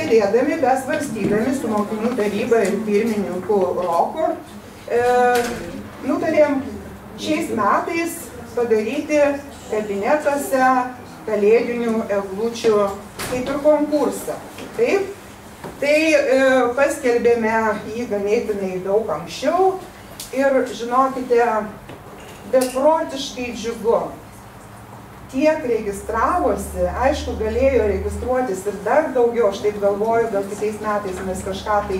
sėdėdami, besvarstydami su mokinių taryba ir pirmininku Roku, nutarėm šiais metais padaryti kabinetuose kalėdinių eglučių kaip ir konkursą. Taip? Tai paskelbėme jį ganėtinai daug anksčiau ir žinokite, beprotiškai džiugu. Tiek registravosi, aišku, galėjo registruotis ir dar daugiau, aš taip galvoju, gal kitais metais mes kažką tai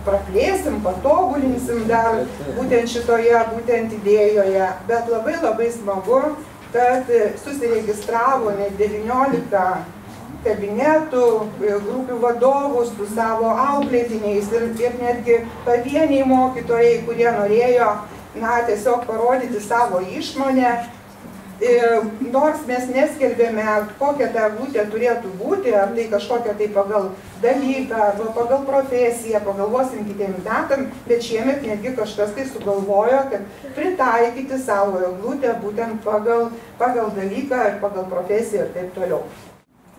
praplėsim, patobulinsim dar būtent šitoje, būtent idėjoje, bet labai smagu, kad susiregistravo net 19 kabinetų, grupių vadovų su savo auklėtiniais ir netgi pavieniai mokytojai, kurie norėjo tiesiog parodyti savo išmonę. Nors mes neskelbėme, kokia ta eglutė turėtų būti, ar tai kažkokia tai pagal dalyką, arba pagal profesiją, pagalvosim kitiem metam, bet šiemet netgi kažkas tai sugalvojo, kad pritaikyti savo eglutę būtent pagal dalyką, pagal profesiją ir taip toliau.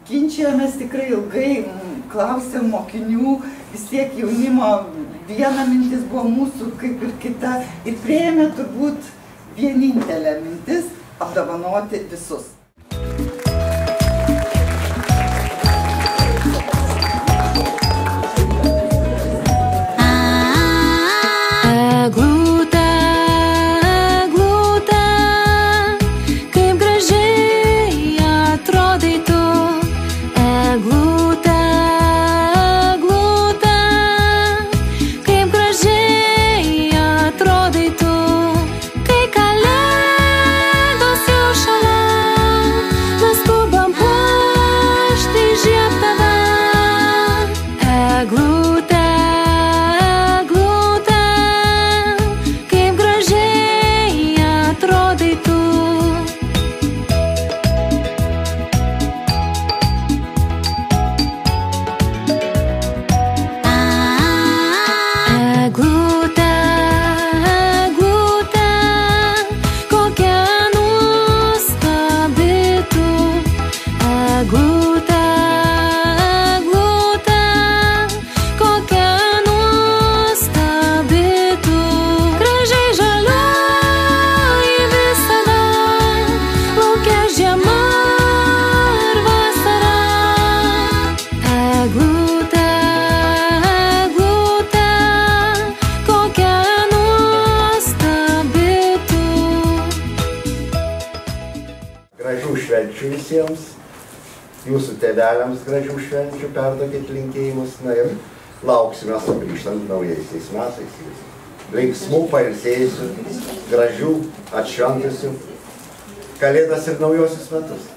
Ginčijomės tikrai ilgai, klausėm mokinių, vis tiek jaunimo viena mintis buvo mūsų kaip ir kita ir priėjome turbūt vienintelę mintis apdovanoti visus. Gražių švenčių visiems, jūsų tėveliams gražių švenčių, perduokit linkėjimus, na ir lauksime sugrįžtant naujaisiais metais. Linksmų, pailsėjusių, gražių, atšventusių Kalėdas ir naujosius metus.